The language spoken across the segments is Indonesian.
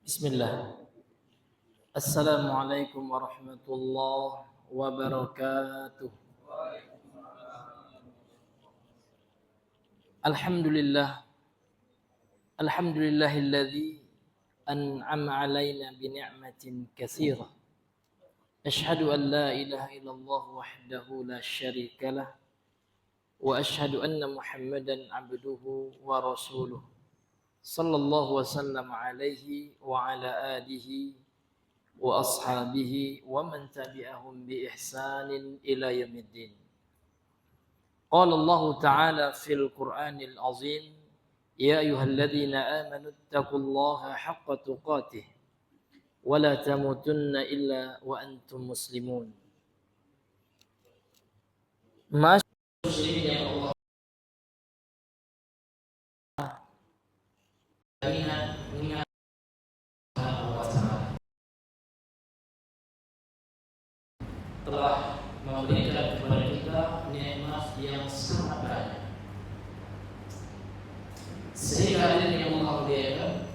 Bismillah. Assalamualaikum warahmatullahi wabarakatuh. Alhamdulillah. Alhamdulillahilladzi an'ama alaina bi ni'matin katsirah. Ashhadu an la ilaha illallah wahdahu la syarika lah wa ashhadu anna Muhammadan abduhu wa rasuluh. Sallallahu wasallam alaihi wa ala alihi wa ashabihi wa man tabi'ahum bi ihsanin ila yaumiddin. Qala Allah Ta'ala fil Qur'anil Azim, ya ayyuhalladzina amanu taqullaha haqqa tuqatih wa la tamutunna illa wa antum muslimun. Muslimin yang Allah ingat telah memberikan kepada kita nikmat yang sangat banyak. Sehingga hadirin yang Allah muliakan,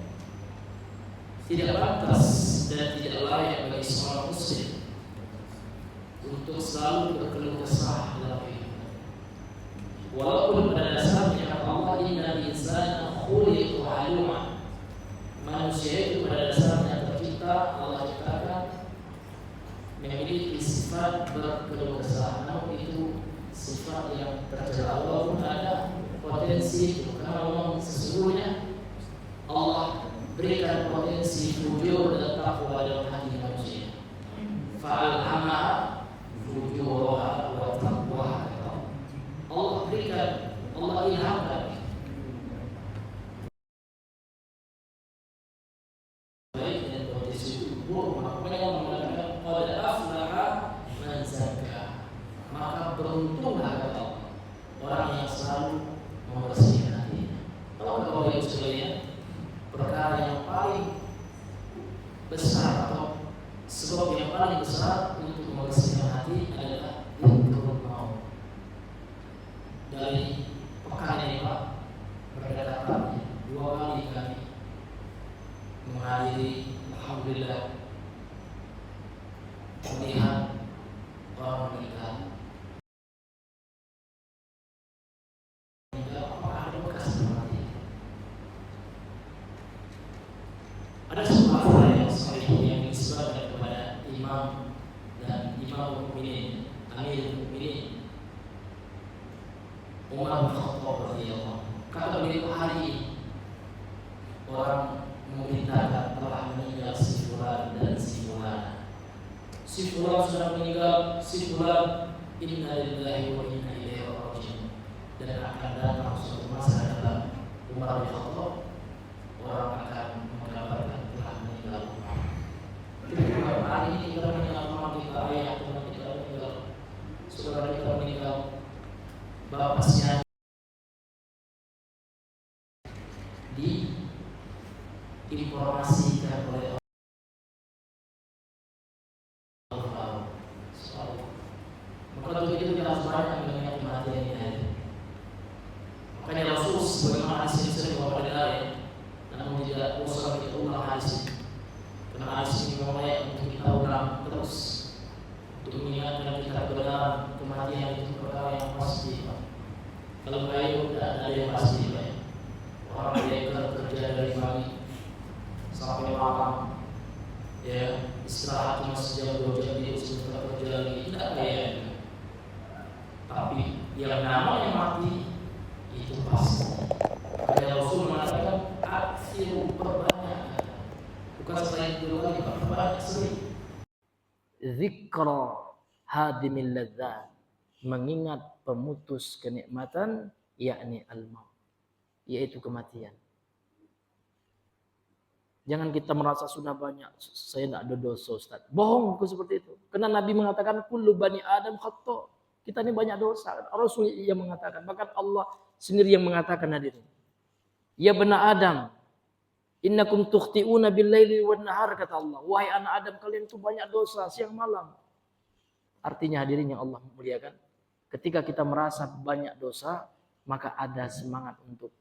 tidak pantas dan tidak layak bagi seorang muslim untuk selalu berkeluh kesah dalam hidup. Walaupun pada dasarnya kata Allah, innal insana khuliqa halu'a. Manusia itu pada dasarnya tercipta, Allah ciptakan memiliki sifat berkeluh kesah. Namun itu sifat yang tercela. Walaupun ada potensi itu, karena memang sesungguhnya Allah berikan potensi fujur dan takwa dalam hati manusia. Fa'alhamaha fujuraha wa taqwaha. Allah berikan, Allah ilhamkan baik dan potensi itu buruk. Makanya Allah mengatakan qad aflaha man zakkaha. Maka beruntunglah kata Allah orang yang selalu membersihkan hatinya. Tahu Bapak Ibu sekalian, perkara yang paling besar atau sebab yang paling besar untuk membersihkan hati adalah zikrul maut. Dari pekan ini Pak, berdekatan 2 kali kami menghadiri, alhamdulillah, melihat orang meninggal. Apakah ada bekas mati? Ada sebuah hal yang sahih yang disebutkan kepada Imam Mukminin, Amirul Mukminin Umar bin Khattab radhiyallahu anhu. Kata beliau, hari ini orang memberitakan telah meninggal si fulan dan si fulan. Si fulan sudah meninggal, si fulan inna lillahi wa inna ilaihi raji'un. Dan akan datang suatu masa dalam Umar bin Khattab, orang akan mengkabarkan telah meninggal Umar. Ketika hari ini kita meninggal Umar, kita ayah kita meninggal, saudara kita meninggal, bapaknya diinformasikan oleh Allah. Maka untuk itu kita harus banyak mengingat kematian ini. Makanya Rasul sebagaimana hadis ini sering bawa pada ayat, namun tidak usah kita ulang hadis ini, karena hadis ini memang untuk kita ulang terus untuk mengingatkan kita benar kematian itu perkara yang pasti. Kalau kayu tidak ada yang pasti. Orang yang kerja dari pagi sampai malam, ya istirahat cuma sejam 2 jam, dia sudah kerja lagi, tidak kayak. Tapi yang namanya mati itu pasti. Karena Rasul mengatakan aksiru perbanyak, bukan selain 2 kali, perbanyak sering. Zikra hadimil ladzat, mengingat pemutus kenikmatan, yakni al-maut, yaitu kematian. Jangan kita merasa sudah banyak, saya tidak ada dosa Ustaz. Bohong seperti itu. Karena Nabi mengatakan kullu bani Adam khata'. Kita ini banyak dosa. Rasul yang mengatakan, bahkan Allah sendiri yang mengatakan hadirin. Ya bani Adam, innakum tukhti'una bil-laili wan-nahar, kata Allah. Wahai anak Adam, kalian itu banyak dosa siang malam. Artinya hadirin yang Allah muliakan, ketika kita merasa banyak dosa, maka ada semangat untuk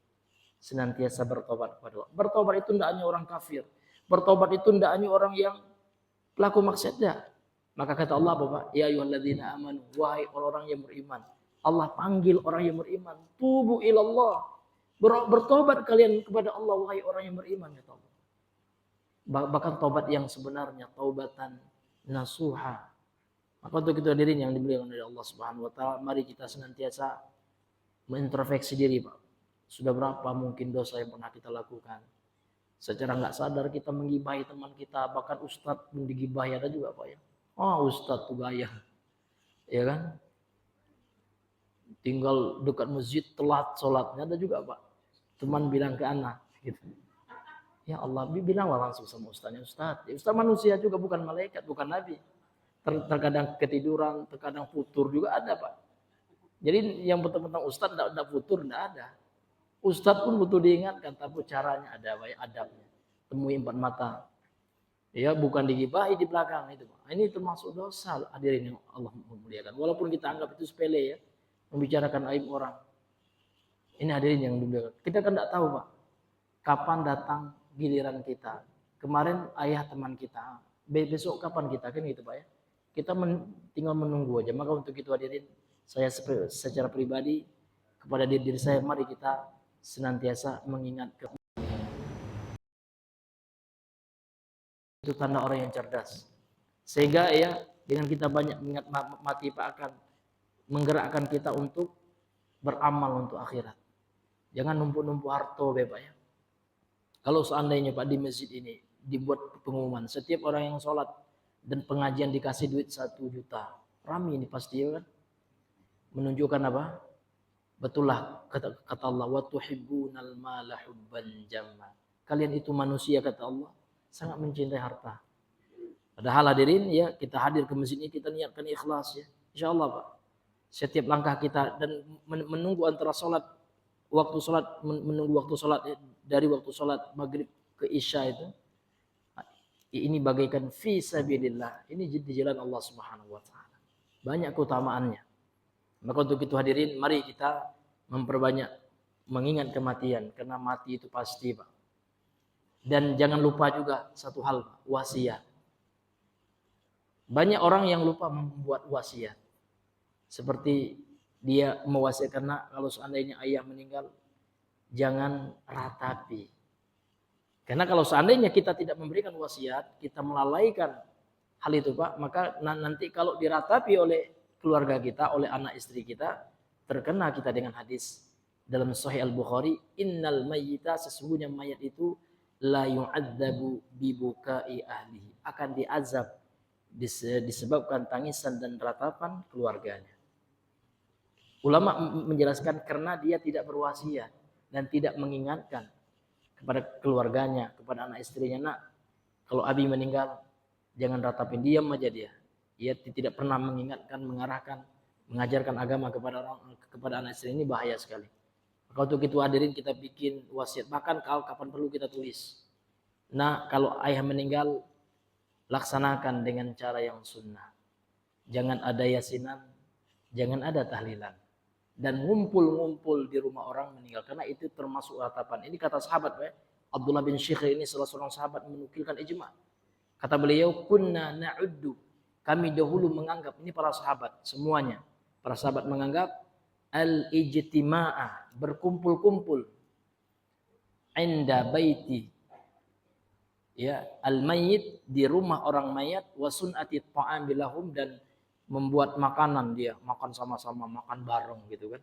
senantiasa bertobat kepada Allah. Bertobat itu tidak hanya orang kafir. Bertobat itu tidak hanya orang yang pelaku maksiat. Maka kata Allah Bapak, ya ayyuhalladzina amanu, wahai orang-orang yang beriman. Allah panggil orang yang beriman, tubu ilallah. Bertobat kalian kepada Allah, wahai orang yang beriman, kata Allah. Bahkan tobat yang sebenarnya, taubatan nasuha. Maka untuk itu hadirin yang dimuliakan oleh Allah Subhanahu wa taala, mari kita senantiasa mengintrospeksi diri, Pak. Sudah berapa mungkin dosa yang pernah kita lakukan? Secara nggak sadar kita menggibahi teman kita, bahkan ustadz pun digibahi, ada juga, Pak ya. Oh, ustadz tuh gaya. Ya kan? Tinggal dekat masjid telat sholatnya, ada juga, Pak. Teman bilang ke anak gitu. Ya Allah, bilanglah langsung sama ustaznya, ustaz. Ya, ustaz manusia juga, bukan malaikat, bukan nabi. Terkadang ketiduran, terkadang futur juga ada, Pak. Jadi yang betul-betul ustaz tidak futur, tidak ada. Ustaz pun butuh diingatkan, tapi caranya ada, adabnya. Temui empat mata. Ya, bukan digibahi di belakang itu, Pak. Ini termasuk dosa, hadirin yang Allah memuliakan. Walaupun kita anggap itu sepele ya, membicarakan aib orang. Ini hadirin yang dimuliakan. Kita kan tidak tahu, Pak, kapan datang giliran kita. Kemarin ayah teman kita, besok kapan kita, kan gitu, Pak ya. Kita tinggal menunggu aja. Maka untuk itu hadirin, saya secara pribadi kepada diri saya, mari kita senantiasa mengingat itu tanda orang yang cerdas. Sehingga ya dengan kita banyak mengingat mati, Pak, akan menggerakkan kita untuk beramal untuk akhirat. Jangan numpuk-numpuk harta, Pak ya. Kalau seandainya, Pak, di masjid ini dibuat pengumuman, setiap orang yang sholat dan pengajian dikasih duit 1 juta, rame ini pasti ya kan. Menunjukkan apa? Betullah kata Allah, wa tuhibbunal mala hubban jamma. Kalian itu manusia, kata Allah, sangat mencintai harta. Padahal hadirin ya, kita hadir ke masjid ini kita niatkan ikhlas ya. Insyaallah, Pak. Setiap langkah kita dan menunggu antara sholat, waktu sholat, menunggu waktu sholat dari waktu sholat maghrib ke isya itu, ini bagaikan fi sabilillah. Ini di jalan Allah Subhanahu wa taala. Banyak keutamaannya. Maka untuk itu hadirin, mari kita memperbanyak mengingat kematian, karena mati itu pasti, Pak. Dan jangan lupa juga satu hal, Pak, wasiat. Banyak orang yang lupa membuat wasiat. Seperti dia mewasiatkan, karena kalau seandainya ayah meninggal, jangan ratapi. Karena kalau seandainya kita tidak memberikan wasiat, kita melalaikan hal itu, Pak, maka nanti kalau diratapi oleh keluarga kita, oleh anak istri kita, terkena kita dengan hadis dalam Sahih Al-Bukhari, innal mayyita, sesungguhnya mayat itu la yu'adzabu bibukai ahlihi, akan diazab disebabkan tangisan dan ratapan keluarganya. Ulama menjelaskan karena dia tidak berwasiat dan tidak mengingatkan kepada keluarganya, kepada anak istrinya, nak, kalau abi meninggal jangan ratapin, diam aja dia. Ia tidak pernah mengingatkan, mengarahkan, mengajarkan agama kepada anak istri, ini bahaya sekali. Maka untuk itu hadirin, kita bikin wasiat, bahkan kalau kapan perlu kita tulis. Nah, kalau ayah meninggal, laksanakan dengan cara yang sunnah. Jangan ada yasinan, jangan ada tahlilan. Dan ngumpul-ngumpul di rumah orang meninggal, karena itu termasuk ratapan. Ini kata sahabat, Pak. Abdullah bin Syekh ini salah seorang sahabat menukilkan ijma'. Kata beliau, kunna na'uddu, kami dahulu menganggap, ini para sahabat semuanya, para sahabat menganggap al-ijtima'ah, berkumpul-kumpul, inda baiti, ya, al-mayyit, di rumah orang mayat, wa sun'ati ta'am bilahum, dan membuat makanan, dia makan sama-sama, makan bareng gitu kan.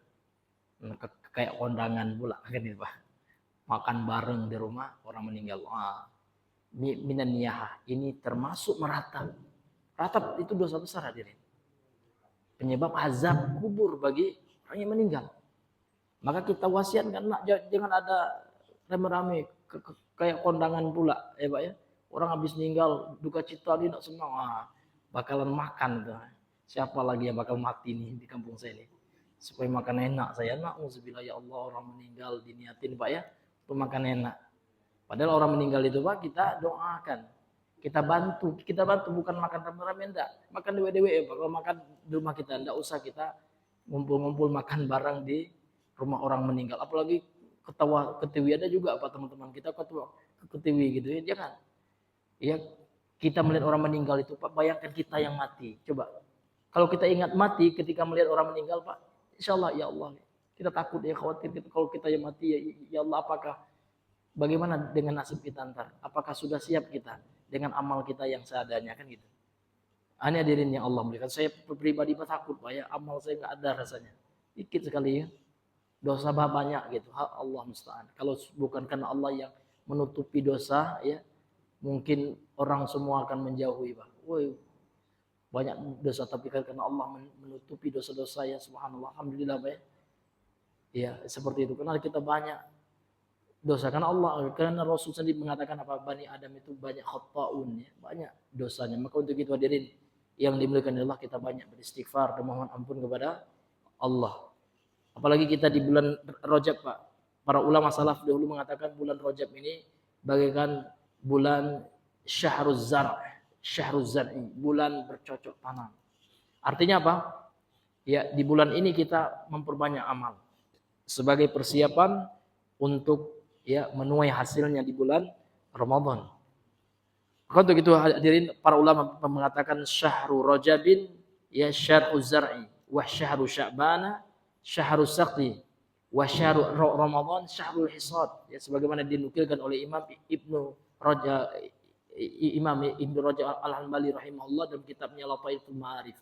Kayak kondangan pula kan itu, Pak. Makan bareng di rumah orang meninggal. Minan niyahah, ini termasuk meratap. Ratap itu dosa besar hadirin. Penyebab azab kubur bagi orang yang meninggal. Maka kita wasiatkan, nak, jangan ada rame-rame kayak kondangan pula, ya Pak ya. Orang habis meninggal duka cita, dia nak senang, bakalan makan tuh. Siapa lagi yang bakal mati nih di kampung saya ini? Supaya makan enak saya, na'udzubillah, ya Allah, orang meninggal diniatin, Pak ya, untuk makan enak. Padahal orang meninggal itu, Pak, kita doakan, kita bantu bukan makan rame-rame, enggak. Makan dewe-dewe, Pak. Kalau makan di rumah kita, enggak usah kita ngumpul-ngumpul makan bareng di rumah orang meninggal. Apalagi ketawa ketiwi, ada juga Pak teman-teman kita ketawa ketiwi gitu ya, jangan. Ya, kita melihat orang meninggal itu, Pak, bayangkan kita yang mati. Coba, kalau kita ingat mati ketika melihat orang meninggal, Pak, insya Allah, ya Allah, kita takut ya, khawatir kita, kalau kita yang mati, ya Allah, apakah bagaimana dengan nasib kita ntar? Apakah sudah siap kita dengan amal kita yang seadanya, kan gitu? Ini hadirin yang Allah berikan. Saya pribadi takut, Pak, ya, amal saya nggak ada rasanya, dikit sekali ya, dosa banyak gitu. Allah musta'an. Kalau bukan karena Allah yang menutupi dosa, ya, mungkin orang semua akan menjauhi, Pak. Woi, banyak dosa, tapi karena Allah menutupi dosa-dosa, ya, subhanallah, alhamdulillah, Pak, ya. Ya, seperti itu. Karena kita banyak dosa, karena Rasul sendiri mengatakan apa, Bani Adam itu banyak khata'un, ya, banyak dosanya. Maka untuk itu hadirin yang dimuliakan Allah, kita banyak beristighfar dan mohon ampun kepada Allah. Apalagi kita di bulan Rajab, Pak. Para ulama salaf dahulu mengatakan bulan Rajab ini bagaikan bulan syahruz zar'i, bulan bercocok tanam. Artinya apa? Ya, di bulan ini kita memperbanyak amal sebagai persiapan untuk, ya, menuai hasilnya di bulan Ramadan. Maka untuk itu hadirin, para ulama mengatakan syahru Rajabin, ya, syar'uz zar'i, wa syahru Sya'bana syahrus saqi, wa syahru Ramadan syahrul hisad, ya, sebagaimana dinukilkan oleh Imam Ibnu Rajab Al-Hanbali rahimahullah dalam kitabnya Lataiful Ma'arif.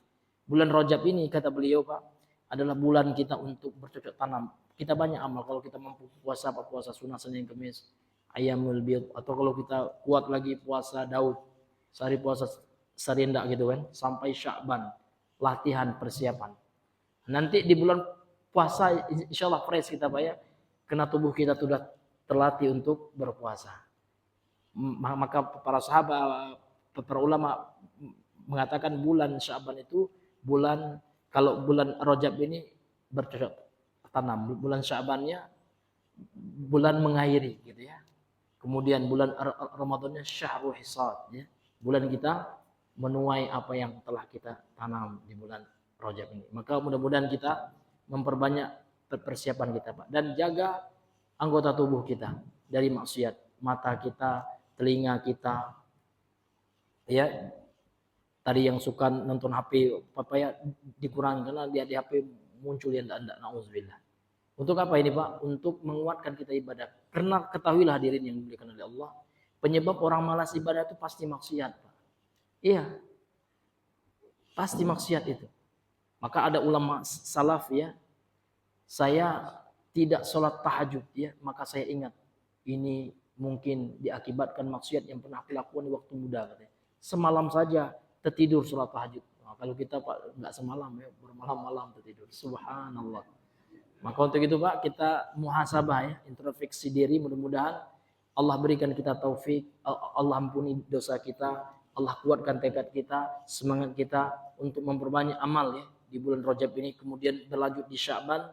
Bulan Rajab ini, kata beliau, Pak, adalah bulan kita untuk bercocok tanam. Kita banyak amal, kalau kita mampu puasa sunnah Senin Kamis, Ayyamul Bid, atau kalau kita kuat lagi puasa Daud, sehari puasa sehari enggak gitu kan, sampai Sya'ban, latihan persiapan. Nanti di bulan puasa insyaallah fresh kita, Pak, ya, karena tubuh kita sudah terlatih untuk berpuasa. Maka para sahabat, para ulama mengatakan bulan Sya'ban itu bulan, kalau bulan Rajab ini bercocok tanam, bulan Sya'bannya bulan mengairi gitu ya. Kemudian bulan Ramadannya syahrul hisad, ya, bulan kita menuai apa yang telah kita tanam di bulan Rajab ini. Maka mudah-mudahan kita memperbanyak persiapan kita, Pak, dan jaga anggota tubuh kita dari maksiat, mata kita, telinga kita, ya, tadi yang suka nonton HP, apa ya, dikurangi karena dia di HP muncul yang tidak, nauzubillah. Untuk apa ini, Pak? Untuk menguatkan kita ibadah. Karena ketahuilah hadirin yang dimuliakan oleh Allah, penyebab orang malas ibadah itu pasti maksiat, Pak. Iya, pasti maksiat itu. Maka ada ulama salaf, ya, saya tidak sholat tahajud, ya, maka saya ingat ini mungkin diakibatkan maksiat yang pernah aku lakukan di waktu muda, katanya. Semalam saja tertidur sholat tahajud. Nah, kalau kita, Pak, nggak semalam, ya, bermalam-malam tertidur. Subhanallah. Maka untuk itu, Pak, kita muhasabah, ya, introspeksi diri. Mudah-mudahan Allah berikan kita taufik, Allah ampuni dosa kita, Allah kuatkan tekad kita, semangat kita untuk memperbanyak amal, ya, di bulan Rajab ini, kemudian berlanjut di Sya'ban.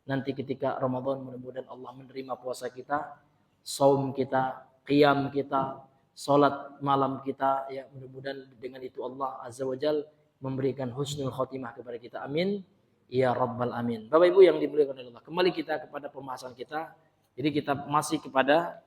Nanti ketika Ramadan mudah-mudahan Allah menerima puasa kita, saum kita, qiyam kita, salat malam kita, ya, mudah-mudahan dengan itu Allah Azza wa Jalla memberikan husnul khotimah kepada kita. Amin ya rabbal amin. Bapak Ibu yang dimuliakan oleh Allah, kembali kita kepada pembahasan kita. Jadi kita masih kepada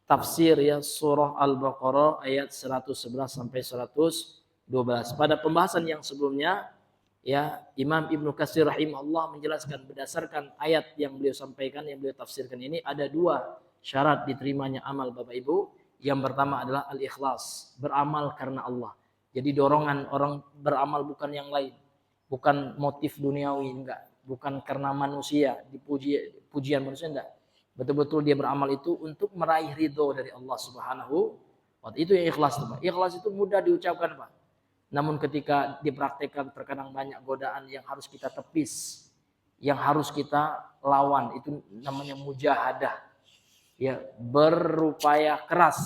tafsir, ya, surah Al-Baqarah ayat 111 sampai 112. Pada pembahasan yang sebelumnya, ya, Imam Ibnu Katsir rahimahullah menjelaskan berdasarkan ayat yang beliau sampaikan, yang beliau tafsirkan ini, ada dua syarat diterimanya amal, Bapak Ibu. Yang pertama adalah al-ikhlas, beramal karena Allah. Jadi dorongan orang beramal bukan yang lain, bukan motif duniawi, enggak, bukan karena manusia, pujian manusia, enggak. Betul-betul dia beramal itu untuk meraih ridho dari Allah Subhanahu wa taala. Itu yang ikhlas, Pak. Ikhlas itu mudah diucapkan, Pak. Namun ketika dipraktekkan terkadang banyak godaan yang harus kita tepis, yang harus kita lawan. Itu namanya mujahadah, ya, berupaya keras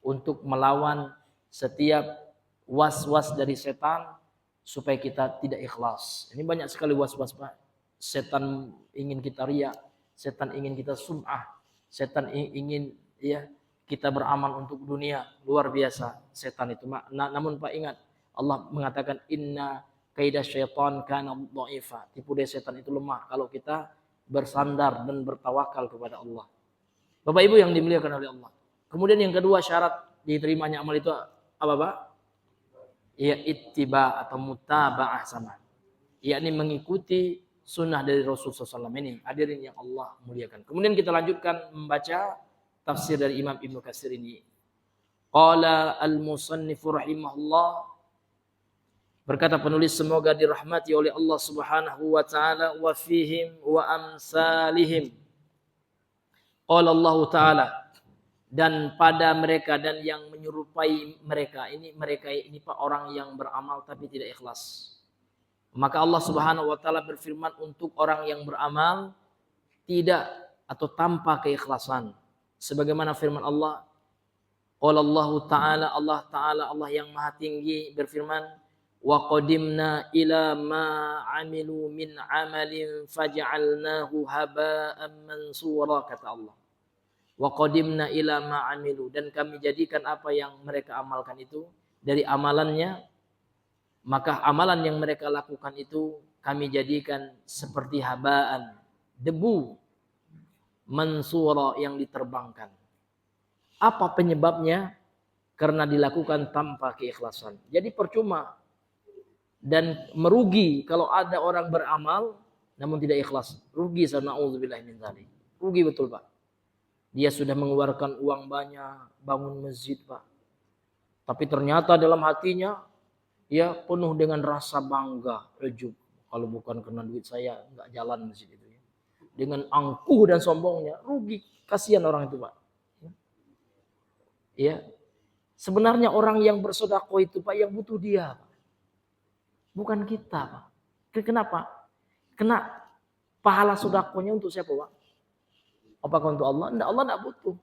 untuk melawan setiap was-was dari setan supaya kita tidak ikhlas. Ini banyak sekali was-was, Pak. Setan ingin kita riya, setan ingin kita sum'ah, setan ingin, ya, kita beramal untuk dunia. Luar biasa setan itu. Namun, Pak, ingat, Allah mengatakan inna kaidah syaitan kana dha'ifa. Tipu daya setan itu lemah kalau kita bersandar dan bertawakal kepada Allah. Bapak Ibu yang dimuliakan oleh Allah. Kemudian yang kedua syarat diterimanya amal itu apa Pak? Ya ittiba atau mutaba'ah sama. Yakni mengikuti sunnah dari Rasulullah SAW ini. Hadirin yang Allah muliakan. Kemudian kita lanjutkan membaca tafsir dari Imam Ibnu Katsir ini. Qala al-musannifu rahimahullah, berkata penulis semoga dirahmati oleh Allah Subhanahu wa taala, wa fihim wa amsalihim. Qala Allah taala, dan pada mereka dan yang menyerupai mereka ini Pak orang yang beramal tapi tidak ikhlas. Maka Allah Subhanahu wa taala berfirman untuk orang yang beramal tidak atau tanpa keikhlasan. Sebagaimana firman Allah, qala Allah taala Allah yang maha tinggi berfirman, wa qadimna ila ma amilu min amalin faj'alnahu haba'an mansura, kata Allah. Wa qadimna ila ma amilu, dan kami jadikan apa yang mereka amalkan itu dari amalannya, maka amalan yang mereka lakukan itu kami jadikan seperti habaan, debu, mansura yang diterbangkan. Apa penyebabnya? Karena dilakukan tanpa keikhlasan. Jadi percuma dan merugi kalau ada orang beramal namun tidak ikhlas. Rugi, na'udzubillah min dzalik. Rugi betul Pak. Dia sudah mengeluarkan uang banyak, bangun masjid Pak. Tapi ternyata dalam hatinya ya penuh dengan rasa bangga, ujub. Kalau bukan karena duit saya nggak jalan masjid itu ya. Dengan angkuh dan sombongnya, rugi. Kasihan orang itu Pak. Ya. Sebenarnya orang yang bersedekah itu Pak yang butuh dia, Pak. Bukan kita Pak. Kenapa? Kena pahala sedekahnya untuk siapa Pak? Apakah untuk Allah? Enggak, Allah enggak butuh.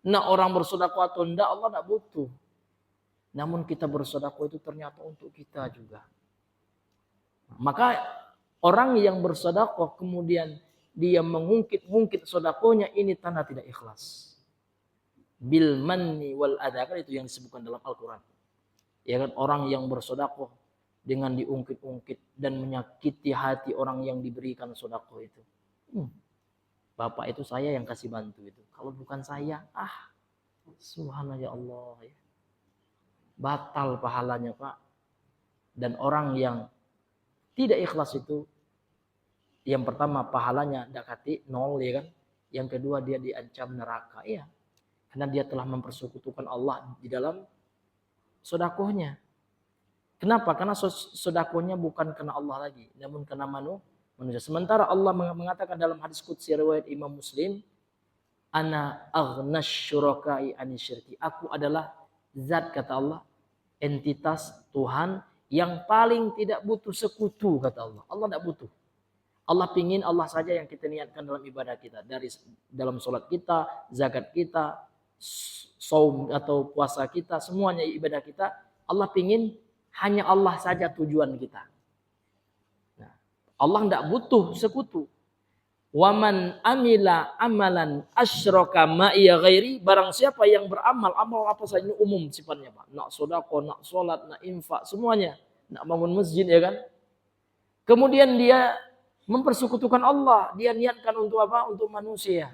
Nah, orang bersedekah atau enggak, Allah enggak butuh. Namun kita bersedekah itu ternyata untuk kita juga. Maka orang yang bersedekah kemudian dia mengungkit-ungkit sedekahnya, ini tanda tidak ikhlas. Bil manni wal adha, kan itu yang disebutkan dalam Al-Qur'an. Ya kan, orang yang bersedekah dengan diungkit-ungkit dan menyakiti hati orang yang diberikan sedekah itu. Bapak itu saya yang kasih bantu itu. Kalau bukan saya, subhanallah ya Allah. Ya. Batal pahalanya Pak. Dan orang yang tidak ikhlas itu, yang pertama pahalanya dakati 0 ya kan. Yang kedua dia diancam neraka. Iya. Karena dia telah mempersekutukan Allah di dalam sedekahnya. Kenapa? Karena sedekahnya bukan karena Allah lagi, namun karena manusia. Sementara Allah mengatakan dalam hadis qudsi riwayat Imam Muslim, ana aghnas syuraka'i anisyirki. Aku adalah zat, kata Allah, entitas Tuhan yang paling tidak butuh sekutu, kata Allah. Allah tidak butuh. Allah pingin Allah saja yang kita niatkan dalam ibadah kita. Dari dalam sholat kita, zakat kita, saum atau puasa kita, semuanya ibadah kita. Allah pingin hanya Allah saja tujuan kita. Allah tidak butuh sekutu. Waman amila amalan asyraka ma'iya ghairi, barang siapa yang beramal amal apa saja, ini umum sifatnya Pak. Nak sedekah, nak salat, nak infak, semuanya. Nak bangun masjid ya kan. Kemudian dia mempersekutukan Allah, dia niatkan untuk apa? Untuk manusia.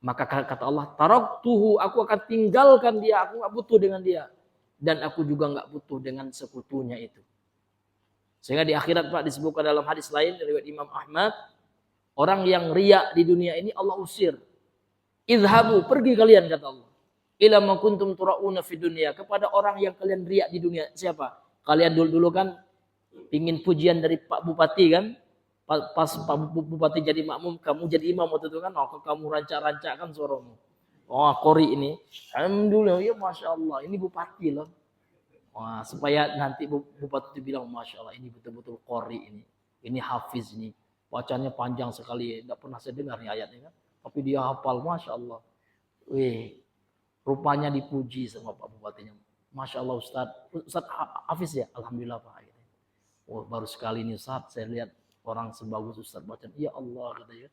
Maka kata Allah, taraktuhu, aku akan tinggalkan dia, aku enggak butuh dengan dia. Dan aku juga enggak butuh dengan sekutunya itu. Sehingga di akhirat Pak disebutkan dalam hadis lain riwayat Imam Ahmad, orang yang riya di dunia ini Allah usir. Idhabu, pergi kalian, kata Allah. Ila ma kuntum turauna fid dunya, kepada orang yang kalian riya di dunia. Siapa? Kalian dulu kan pingin pujian dari Pak Bupati kan? Pas Pak Bupati jadi makmum, kamu jadi imam waktu itu kan? Oh, kamu rancak-rancakkan suaramu. Oh, qori ini. Alhamdulillah, ya Masya Allah, ini Bupati loh. Wah, supaya nanti Bupati itu bilang, Masya Allah, ini betul-betul qori ini. Ini hafiz ini. Bacanya panjang sekali. Tidak pernah saya dengar nih ayatnya kan. Tapi dia hafal, Masya Allah. Wih, rupanya dipuji sama Pak Bupatinya. Masya Allah Ustaz. Ustaz hafiz ya? Alhamdulillah Pak. Wah, baru sekali ini Ustaz, saya lihat orang sebagus Ustaz bacaan. Ya Allah, katanya.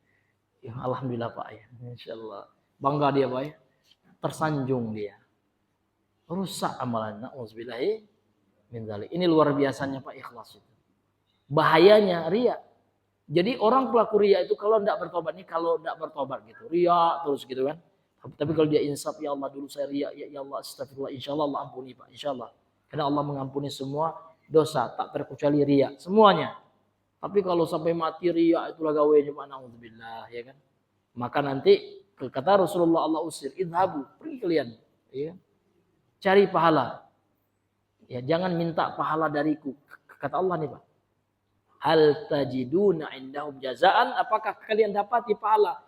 Ya, Alhamdulillah Pak. Ya. Insya Allah. Bangga dia Pak. Ya. Tersanjung dia. Rusak amalan, na'udzubillahi min dzalik. Ini luar biasanya Pak ikhlas itu. Bahayanya riya. Jadi orang pelaku riya itu kalau tidak bertobat gitu. Riya terus gitu kan. Tapi kalau dia insaf, ya Allah dulu saya riya, ya Allah astagfirullah, insya Allah Allah ampuni Pak, insya Allah. Karena Allah mengampuni semua dosa, tak terkecuali riya, semuanya. Tapi kalau sampai mati riya, itulah gawainya Pak, naudzubillah, ya kan. Maka nanti kata Rasulullah, Allah usir, idhabu, pergi kalian, ya. Cari pahala. Ya, jangan minta pahala dariku. Kata Allah nih Pak. Hal tajiduna indahum jazaan, apakah kalian dapati pahala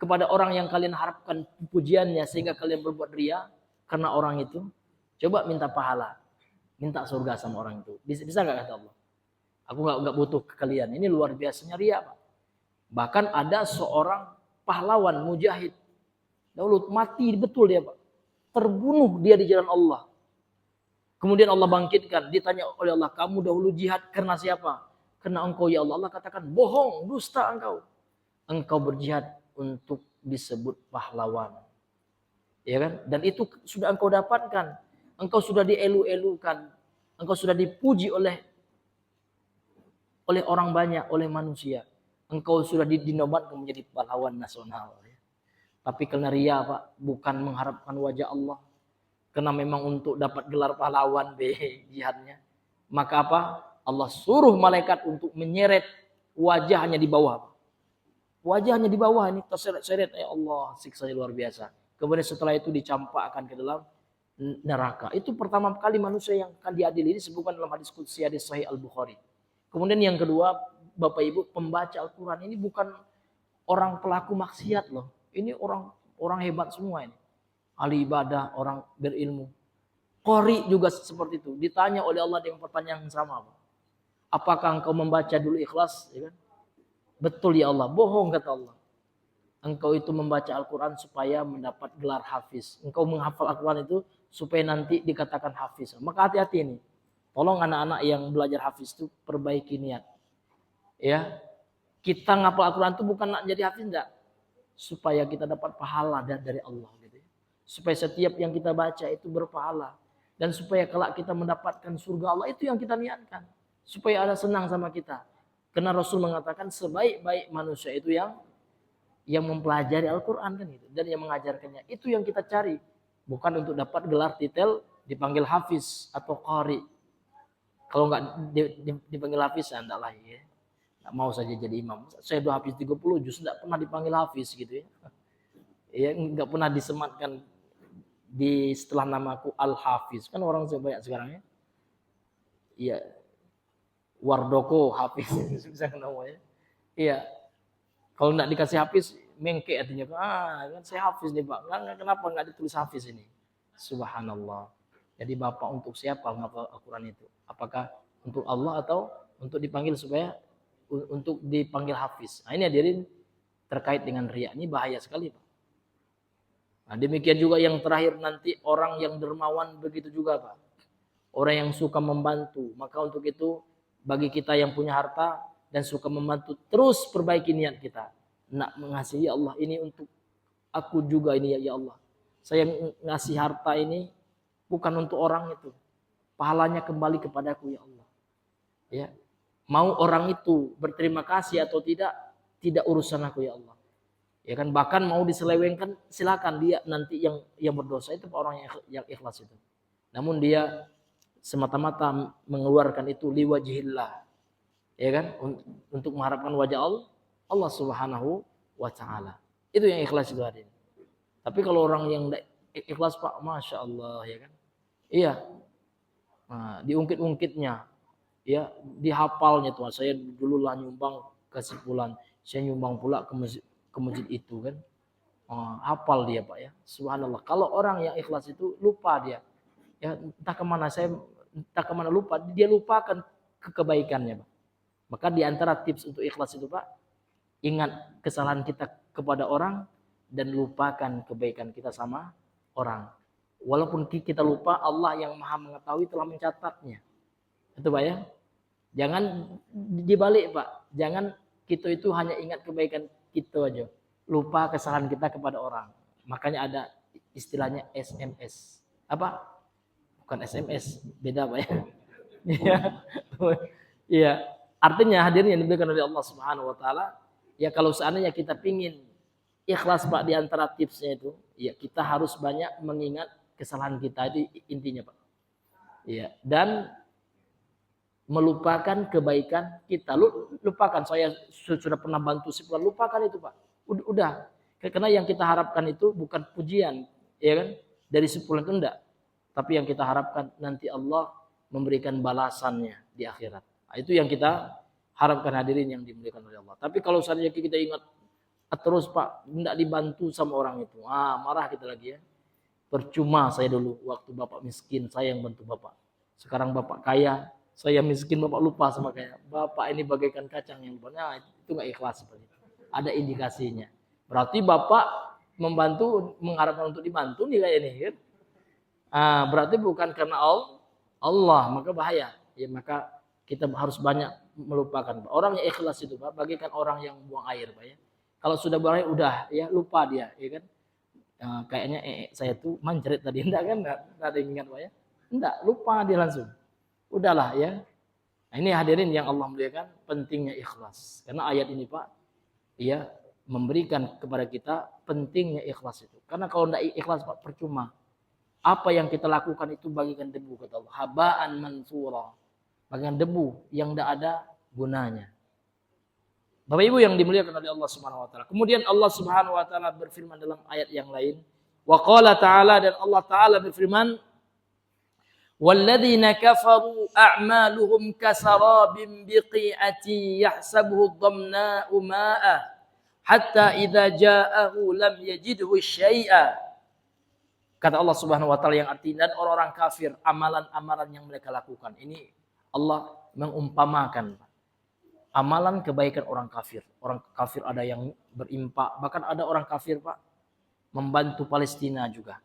kepada orang yang kalian harapkan pujiannya sehingga kalian berbuat riya karena orang itu? Coba minta pahala, minta surga sama orang itu. Bisa nggak kata Allah? Aku nggak butuh ke kalian. Ini luar biasanya riya Pak. Bahkan ada seorang pahlawan mujahid dahulu mati betul dia Pak, terbunuh dia di jalan Allah. Kemudian Allah bangkitkan, ditanya oleh Allah, kamu dahulu jihad karena siapa? Karena engkau ya Allah. Allah katakan, bohong, dusta engkau. Engkau berjihad untuk disebut pahlawan. Ya kan? Dan itu sudah engkau dapatkan. Engkau sudah dielu-elukan. Engkau sudah dipuji oleh orang banyak, oleh manusia. Engkau sudah dinobatkan menjadi pahlawan nasional. Tapi karena riya Pak, bukan mengharapkan wajah Allah. Karena memang untuk dapat gelar pahlawan jihadnya. Maka apa? Allah suruh malaikat untuk menyeret wajahnya di bawah. Wajahnya di bawah ini terseret-seret. Ya Allah, siksanya luar biasa. Kemudian setelah itu dicampakkan ke dalam neraka. Itu pertama kali manusia yang akan diadili. Ini disebutkan dalam hadis qudsi, hadis Sahih Al-Bukhari. Kemudian yang kedua, Bapak Ibu, pembaca Al-Quran ini bukan orang pelaku maksiat loh. Ini orang hebat semua ini. Ahli ibadah, orang berilmu. Qori juga seperti itu. Ditanya oleh Allah dengan pertanyaan yang sama. Apakah engkau membaca dulu ikhlas? Ya kan? Betul ya Allah. Bohong kata Allah. Engkau itu membaca Al-Quran supaya mendapat gelar hafiz. Engkau menghafal Al-Quran itu supaya nanti dikatakan hafiz. Maka hati-hati ini. Tolong anak-anak yang belajar hafiz itu perbaiki niat. Ya, kita ngapal Al-Quran itu bukan nak jadi hafiz enggak. Supaya kita dapat pahala dari Allah. Supaya setiap yang kita baca itu berpahala. Dan supaya kelak kita mendapatkan surga Allah, itu yang kita niatkan. Supaya ada senang sama kita. Karena Rasul mengatakan sebaik-baik manusia itu yang mempelajari Al-Quran kan itu. Dan yang mengajarkannya. Itu yang kita cari. Bukan untuk dapat gelar titel dipanggil hafiz atau qari. Kalau nggak dipanggil hafiz, ya enggak lah ya. Nggak mau saja jadi imam. Saya udah hafiz 30 juz, enggak pernah dipanggil hafiz gitu ya. Ya, enggak pernah disematkan di setelah namaku Al-Hafiz. Kan orang banyak sekarang ya. Iya. Wardoko Hafiz. Bisa namanya. Iya. Kalau enggak dikasih Hafiz, mengke artinya. Kan saya Hafiz nih Pak. Kenapa enggak ditulis Hafiz ini? Subhanallah. Jadi Bapak untuk siapa menghafal Al-Quran itu? Apakah untuk Allah atau untuk dipanggil supaya untuk dipanggil Hafiz? Nah ini hadirin terkait dengan riya. Ini bahaya sekali Pak. Nah, demikian juga yang terakhir nanti orang yang dermawan begitu juga Pak. Orang yang suka membantu. Maka untuk itu bagi kita yang punya harta dan suka membantu, terus perbaiki niat kita. Nak mengasihi Allah ini untuk aku juga ini ya Allah. Saya ngasih harta ini bukan untuk orang itu. Pahalanya kembali kepadaku ya Allah. Ya. Mau orang itu berterima kasih atau tidak urusan aku ya Allah. Ya kan, bahkan mau diselewengkan silakan, dia nanti yang berdosa itu orang yang ikhlas itu. Namun dia semata-mata mengeluarkan itu liwajhillah. Ya kan, untuk mengharapkan wajah Allah Subhanahu wa taala. Itu yang ikhlas itu hadir. Tapi kalau orang yang ikhlas Pak, Masya Allah ya kan. Iya. Nah, diungkit-ungkitnya, ya, dihafalnya tuh. Saya dulu lah nyumbang kasih bulan, saya nyumbang pula ke masjid itu kan. Hafal dia Pak ya. Subhanallah. Kalau orang yang ikhlas itu lupa dia. Ya, entah kemana lupa, dia lupakan kebaikannya Pak. Maka di antara tips untuk ikhlas itu Pak, ingat kesalahan kita kepada orang dan lupakan kebaikan kita sama orang. Walaupun kita lupa, Allah yang Maha mengetahui telah mencatatnya. Itu Pak ya. Jangan dibalik Pak. Jangan kita itu hanya ingat kebaikan kita aja. Lupa kesalahan kita kepada orang. Makanya ada istilahnya SMS. Apa? Bukan SMS, beda Pak ya. Iya. Artinya hadirin yang diberikan oleh Allah Subhanahu wa taala, ya kalau seandainya kita pingin ikhlas Pak, di antara tipsnya itu, ya kita harus banyak mengingat kesalahan kita, itu intinya Pak. Ya, dan melupakan kebaikan kita. Lupakan, saya sudah pernah bantu si fulan, lupakan itu Pak. Udah. Karena yang kita harapkan itu bukan pujian, ya kan? Dari si fulan itu enggak. Tapi yang kita harapkan nanti Allah memberikan balasannya di akhirat. Nah, itu yang kita harapkan, hadirin yang dimuliakan oleh Allah. Tapi kalau seandainya kita ingat terus Pak, enggak dibantu sama orang itu, marah kita lagi ya. Percuma saya dulu waktu Bapak miskin, saya yang bantu Bapak. Sekarang Bapak kaya, saya miskin, Bapak lupa sama kaya. Bapak ini bagaikan kacang yang lupa. Itu enggak ikhlas seperti itu. Ada indikasinya. Berarti Bapak membantu, mengharapkan untuk dibantu nih kayak ini kan. Berarti bukan karena Allah, maka bahaya. Ya, maka kita harus banyak melupakan. Orang yang ikhlas itu Pak, bagaikan orang yang buang air Pak ya. Kalau sudah buang air udah ya lupa dia, ya kan? Kayaknya saya tuh manjret tadi, enggak kan? Enggak ada yang ingat Pak ya. Enggak, lupa dia langsung. Udahlah ya. Nah, ini hadirin yang Allah muliakan, pentingnya ikhlas. Karena ayat ini Pak, ya memberikan kepada kita pentingnya ikhlas itu. Karena kalau enggak ikhlas Pak, percuma. Apa yang kita lakukan itu bagikan debu kata Allah. Haba'an mansura. Bagikan debu yang enggak ada gunanya. Bapak Ibu yang dimuliakan oleh Allah Subhanahu wa taala. Kemudian Allah Subhanahu wa taala berfirman dalam ayat yang lain, wa qala ta'ala, dan Allah taala berfirman, walladzina kafaru a'maluhum kasarabin biqi'ati yahsabuhu dhamna'u ma'a hatta idza ja'ahu lam yajidhu syai'a. Kata Allah Subhanahu wa taala yang artinya, dan orang-orang kafir amalan-amalan yang mereka lakukan. Ini Allah mengumpamakan amalan kebaikan orang kafir. Orang kafir ada yang berimpak, bahkan ada orang kafir Pak membantu Palestina juga.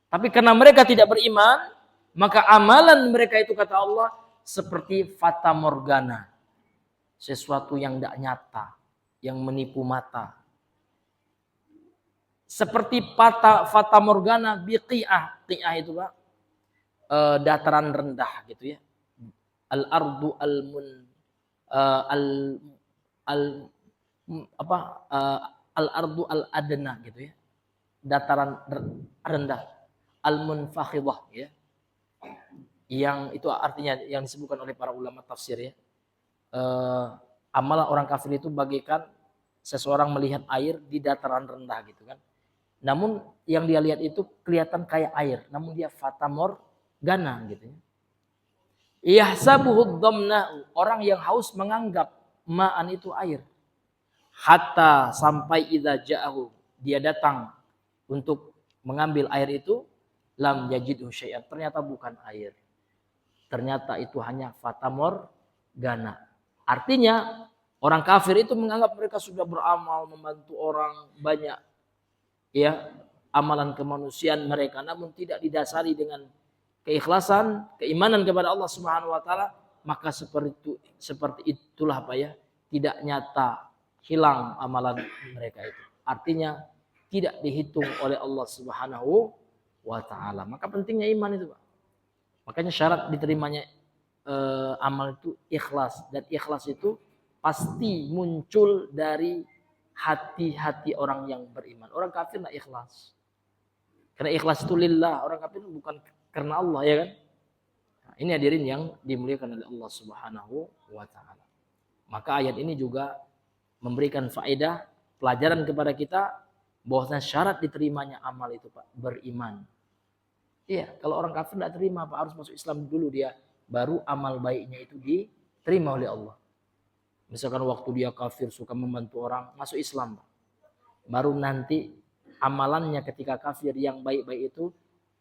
Tapi karena mereka tidak beriman, maka amalan mereka itu kata Allah seperti fata morgana. Sesuatu yang tidak nyata, yang menipu mata. Seperti fata morgana biqi'ah. Qi'ah itu Pak, dataran rendah gitu ya. Al-ardu al-ardu al-adna gitu ya. Dataran rendah. Al-munfakhidah ya. Yang itu artinya yang disebutkan oleh para ulama tafsir ya. Amalan orang kafir itu bagaikan seseorang melihat air di dataran rendah gitu kan. Namun yang dia lihat itu kelihatan kayak air, namun dia fata morgana gitu ya. Yahsabuhu dhamna'u, orang yang haus menganggap ma'an itu air. Hatta sampai idza ja'ahu, dia datang untuk mengambil air itu, lam yajidhu syai'an, ternyata bukan air. Ternyata itu hanya fata morgana. Artinya orang kafir itu menganggap mereka sudah beramal, membantu orang banyak. Ya, amalan kemanusiaan mereka, namun tidak didasari dengan keikhlasan, keimanan kepada Allah Subhanahu wa taala, maka seperti itulah Pak ya, tidak nyata, hilang amalan mereka itu. Artinya tidak dihitung oleh Allah Subhanahu wa taala. Maka pentingnya iman itu Pak. Makanya syarat diterimanya amal itu ikhlas, dan ikhlas itu pasti muncul dari hati-hati orang yang beriman. Orang kafir tidak ikhlas. Karena ikhlas itu lillah. Orang kafir bukan karena Allah ya kan. Nah, ini hadirin yang dimuliakan oleh Allah Subhanahu wa taala. Maka ayat ini juga memberikan faedah, pelajaran kepada kita bahwasanya syarat diterimanya amal itu Pak, beriman. Iya, kalau orang kafir tidak terima Pak, harus masuk Islam dulu dia, baru amal baiknya itu diterima oleh Allah. Misalkan waktu dia kafir suka membantu orang, masuk Islam Pak. Baru nanti amalannya ketika kafir yang baik-baik itu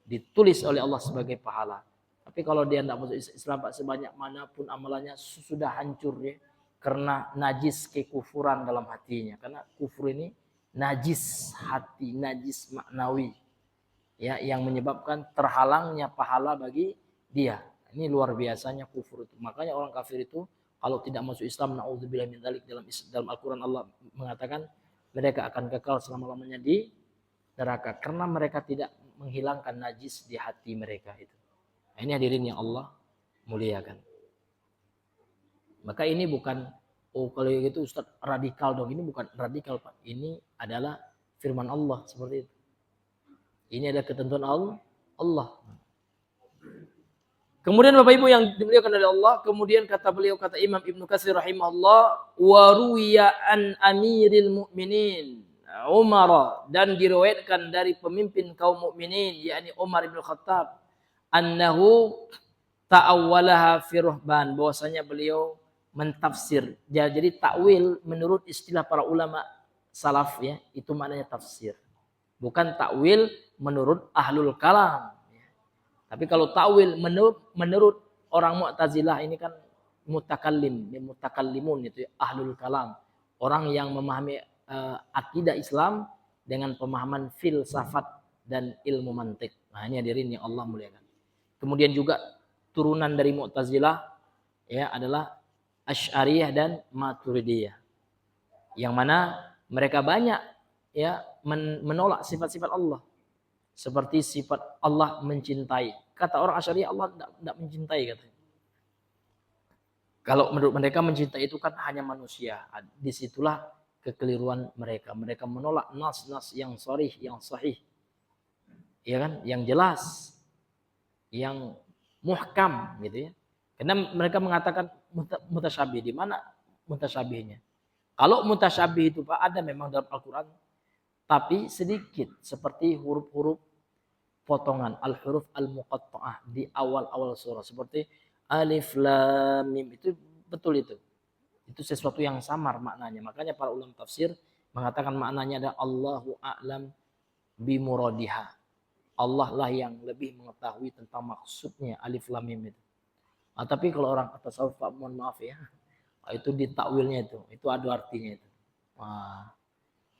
ditulis oleh Allah sebagai pahala. Tapi kalau dia tidak masuk Islam Pak, sebanyak manapun amalannya sudah hancur ya, karena najis kekufuran dalam hatinya. Karena kufur ini najis hati, najis maknawi. Ya, yang menyebabkan terhalangnya pahala bagi dia. Ini luar biasanya kufur itu. Makanya orang kafir itu kalau tidak masuk Islam, naudzubillah min dzalik, dalam Al-Qur'an Allah mengatakan mereka akan kekal selama-lamanya di neraka karena mereka tidak menghilangkan najis di hati mereka itu. Nah, ini hadirin yang Allah muliakan. Maka ini bukan kalau gitu Ustaz radikal dong. Ini bukan radikal Pak. Ini adalah firman Allah seperti itu. Ini adalah ketentuan Allah. Kemudian Bapak Ibu yang dimuliakan oleh Allah, kemudian kata Imam Ibnu Katsir rahimahullah, wa ruwiya an amiril mu'minin Umar, dan diriwayatkan dari pemimpin kaum mukminin yakni Umar bin Khattab, annahu ta'awwalaha fi ruhban, bahwasanya beliau mentafsir. Jadi takwil menurut istilah para ulama salaf ya, itu maknanya tafsir. Bukan takwil menurut ahlul kalam. Tapi kalau takwil menurut orang Mu'tazilah ini kan mutakallimun itu ya, ahlul kalam. Orang yang memahami akidah Islam dengan pemahaman filsafat dan ilmu mantik. Nah, ini hadirin yang Allah muliakan. Kemudian juga turunan dari Mu'tazilah ya adalah Asy'ariyah dan Maturidiyah. Yang mana mereka banyak ya menolak sifat-sifat Allah. Seperti sifat Allah mencintai. Kata orang Asy'ariyah Allah tidak mencintai katanya. Kalau menurut mereka mencintai itu kan hanya manusia. Disitulah kekeliruan mereka. Mereka menolak nas-nas yang sharih, yang sahih. Ya kan? Yang jelas. Yang muhkam gitu ya. Karena mereka mengatakan mutasyabih. Di mana mutasyabihnya? Kalau mutasyabih itu Pak ada memang dalam Al-Qur'an, tapi sedikit seperti huruf-huruf potongan, al-huruf al-muqatta'ah di awal-awal surah seperti alif lam mim, itu betul itu. Itu sesuatu yang samar maknanya. Makanya para ulama tafsir mengatakan maknanya adalah Allahu a'lam bimuradiha. Allah lah yang lebih mengetahui tentang maksudnya alif lam mim itu. Nah, tapi kalau orang tasawuf Pak, mohon maaf ya, itu ditakwilnya itu ada artinya itu. Wah,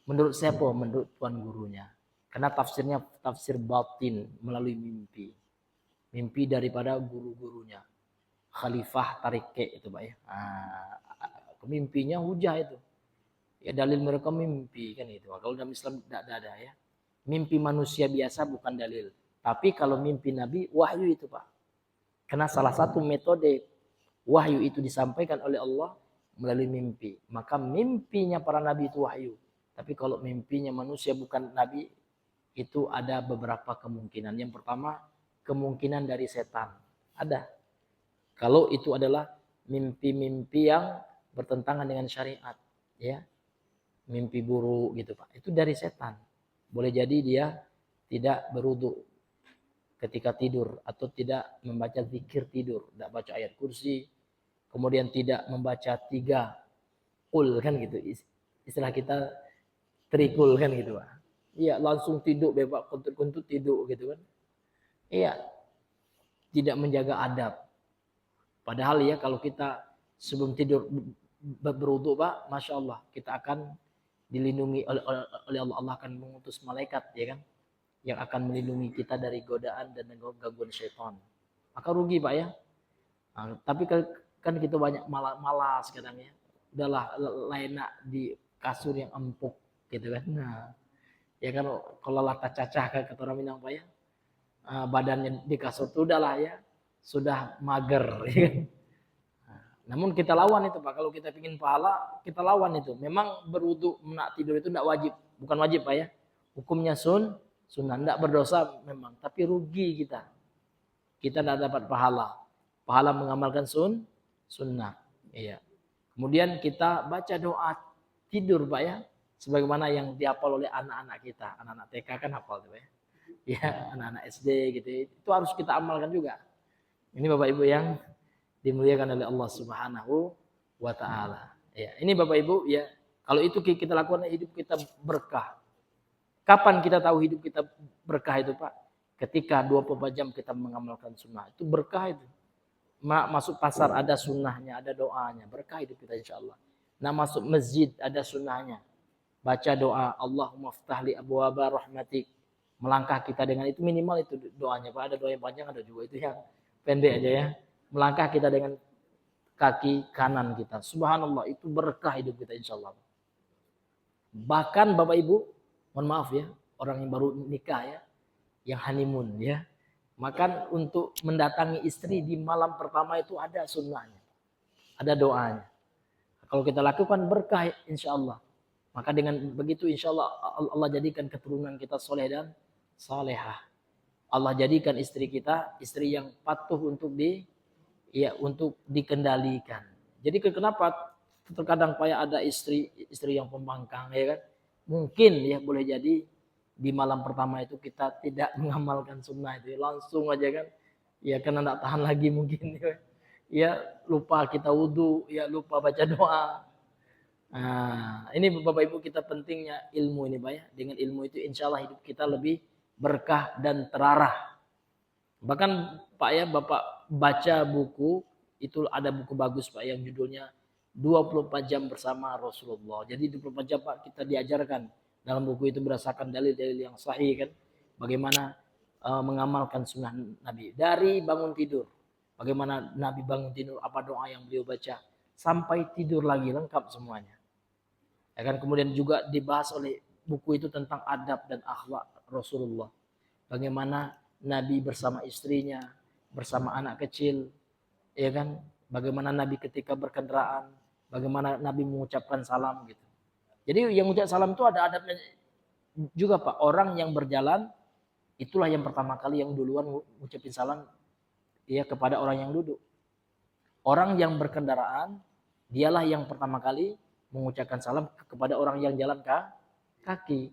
menurut siapa? Menurut tuan gurunya. Karena tafsirnya tafsir batin melalui mimpi. Mimpi daripada guru-gurunya. Khalifah Tarike itu Pak ya. Mimpinya hujah itu. Ya dalil mereka mimpi kan itu. Kalau dalam Islam tidak ada ya. Mimpi manusia biasa bukan dalil. Tapi kalau mimpi Nabi wahyu itu Pak. Karena salah satu metode wahyu itu disampaikan oleh Allah melalui mimpi. Maka mimpinya para nabi itu wahyu. Tapi kalau mimpinya manusia bukan nabi, itu ada beberapa kemungkinan. Yang pertama, kemungkinan dari setan. Ada. Kalau itu adalah mimpi-mimpi yang bertentangan dengan syariat. Ya, mimpi buruk gitu Pak. Itu dari setan. Boleh jadi dia tidak berwudu ketika tidur. Atau tidak membaca zikir tidur. Tidak baca ayat kursi. Kemudian tidak membaca 3 qul kan gitu. Istilah kita trikul kan gitu Pak. Iya, langsung tidur bebas kuntut-kuntut tidur gitu kan. Iya. Tidak menjaga adab. Padahal ya kalau kita sebelum tidur berwudu Pak, Masya Allah, kita akan dilindungi oleh Allah. Allah akan mengutus malaikat ya kan, yang akan melindungi kita dari godaan dan gangguan syaitan. Maka rugi Pak ya. Nah, tapi kan kita banyak malas kadang ya. Udahlah enak di kasur yang empuk gitu kan. Nah, ya kan kalau lata cacah kata orang Minang Pak ya. Badannya di kasur itu udahlah ya, sudah mager ya kan. Namun kita lawan itu Pak. Kalau kita ingin pahala, kita lawan itu. Memang berwudu nak tidur itu tidak wajib. Bukan wajib Pak ya. Hukumnya sunnah. Tidak berdosa memang. Tapi rugi kita. Kita tidak dapat pahala. Pahala mengamalkan sunnah. Iya. Kemudian kita baca doa tidur Pak ya. Sebagaimana yang dihafal oleh anak-anak kita. Anak-anak TK kan hafal tuh Pak ya. Ya, anak-anak SD gitu. Itu harus kita amalkan juga. Ini Bapak Ibu yang dimuliakan oleh Allah Subhanahu wa taala. Ya, ini Bapak Ibu ya, kalau itu kita lakukan hidup kita berkah. Kapan kita tahu hidup kita berkah itu, Pak? Ketika 24 jam kita mengamalkan sunnah. Itu berkah itu. Masuk pasar ada sunnahnya, ada doanya. Berkah hidup kita insyaallah. Nah, masuk masjid ada sunnahnya. Baca doa Allahumma ftahli abwaaba rahmatik. Melangkah kita dengan itu minimal itu doanya, Pak. Ada doa yang panjang, ada juga itu yang pendek aja ya. Melangkah kita dengan kaki kanan kita. Subhanallah, itu berkah hidup kita insyaallah. Bahkan Bapak Ibu, mohon maaf ya, orang yang baru nikah ya, yang honeymoon ya. Maka untuk mendatangi istri di malam pertama itu ada sunnahnya. Ada doanya. Kalau kita lakukan berkah insyaallah. Maka dengan begitu insya Allah Allah jadikan keturunan kita soleh dan salehah. Allah jadikan istri kita istri yang patuh untuk dikendalikan. Jadi kenapa terkadang ada istri yang pembangkang, ya kan? Mungkin ya boleh jadi di malam pertama itu kita tidak mengamalkan sunnah itu, langsung aja kan, ya karena tidak tahan lagi mungkin, ya lupa kita wudhu, ya lupa baca doa. Nah, ini Bapak Ibu kita pentingnya ilmu ini Pak ya. Dengan ilmu itu insya Allah hidup kita lebih berkah dan terarah. Bahkan Pak ya, Bapak baca buku, itu ada buku bagus Pak yang judulnya 24 jam bersama Rasulullah. Jadi 24 jam Pak kita diajarkan dalam buku itu berdasarkan dalil-dalil yang sahih kan. Bagaimana mengamalkan sunnah Nabi. Dari bangun tidur. Bagaimana Nabi bangun tidur, apa doa yang beliau baca. Sampai tidur lagi, lengkap semuanya. Ya kan, kemudian juga dibahas oleh buku itu tentang adab dan akhlak Rasulullah. Bagaimana Nabi bersama istrinya, bersama anak kecil, ya kan? Bagaimana Nabi ketika berkendaraan, bagaimana Nabi mengucapkan salam gitu. Jadi yang mengucap salam itu ada adabnya juga Pak. Orang yang berjalan itulah yang pertama kali yang duluan mengucapin salam ya kepada orang yang duduk. Orang yang berkendaraan dialah yang pertama kali mengucapkan salam kepada orang yang jalan kaki.